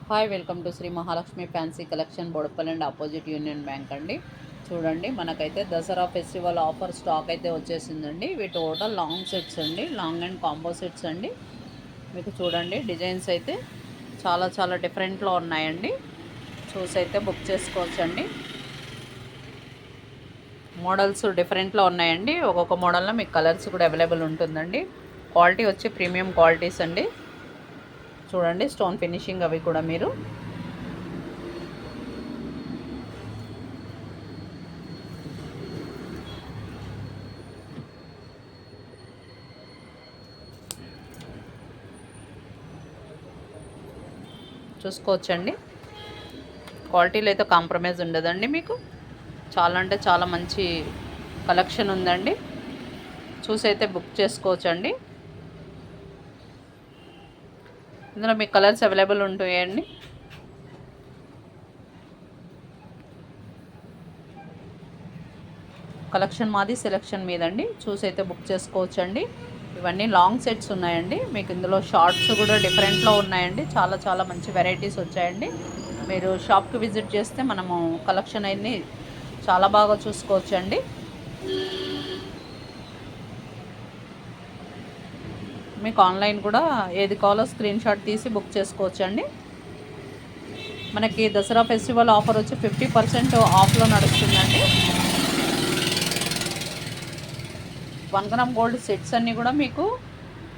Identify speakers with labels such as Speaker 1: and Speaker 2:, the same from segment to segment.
Speaker 1: Hi, welcome to Shri Mahalakshmi fancy collection, Boduppal and opposite Union Bank అండి. చూడండి, మనకైతే దసరా ఫెస్టివల్ ఆఫర్ స్టాక్ అయితే వచ్చేసిందండి. ఇవి టోటల్ లాంగ్ సెట్స్ అండి, లాంగ్ అండ్ కాంబో సెట్స్ అండి. మీకు చూడండి, డిజైన్స్ అయితే చాలా చాలా డిఫరెంట్లో ఉన్నాయండి. చూసి అయితే బుక్ చేసుకోవచ్చండి. మోడల్స్ డిఫరెంట్లో ఉన్నాయండి. ఒక్కొక్క మోడల్లో మీకు కలర్స్ కూడా అవైలబుల్ ఉంటుందండి. క్వాలిటీ వచ్చి ప్రీమియం క్వాలిటీస్ అండి. చూడండి, స్టోన్ ఫినిషింగ్ అవి కూడా మీరు చూసుకోవచ్చండి. క్వాలిటీలో అయితే కాంప్రమైజ్ ఉండదండి. మీకు చాలా అంటే చాలా మంచి కలెక్షన్ ఉందండి. చూసి అయితే బుక్ చేసుకోవచ్చండి. ఇందులో మీకు కలర్స్ అవైలబుల్ ఉంటాయండి. కలెక్షన్ మాది సెలెక్షన్ మీదండి. చూసి అయితే బుక్ చేసుకోవచ్చండి. ఇవన్నీ లాంగ్ సెట్స్ ఉన్నాయండి. మీకు ఇందులో షార్ట్స్ కూడా డిఫరెంట్లో ఉన్నాయండి. చాలా చాలా మంచి వెరైటీస్ వచ్చాయండి. మీరు షాప్కి విజిట్ చేస్తే మనము కలెక్షన్ అన్ని చాలా బాగా చూసుకోవచ్చండి. మీకు ఆన్లైన్ కూడా ఏది కావాలో స్క్రీన్ షాట్ తీసి బుక్ చేసుకోవచ్చండి. మనకి దసరా ఫెస్టివల్ ఆఫర్ వచ్చి 50% ఆఫ్లో నడుస్తుందండి. 1 గ్రామ్ గోల్డ్ సెట్స్ అన్నీ కూడా మీకు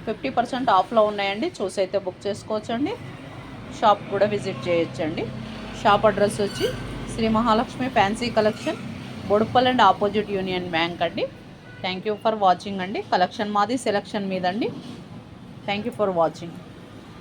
Speaker 1: 50% ఆఫ్లో ఉన్నాయండి. చూసి అయితే బుక్ చేసుకోవచ్చండి. షాప్ కూడా విజిట్ చేయొచ్చండి. షాప్ అడ్రస్ వచ్చి Shri Mahalakshmi fancy collection, Boduppal and opposite Union Bank అండి. థ్యాంక్ యూ ఫర్ వాచింగ్ అండి. కలెక్షన్ మాది సెలెక్షన్ మీదండి. Thank you for watching.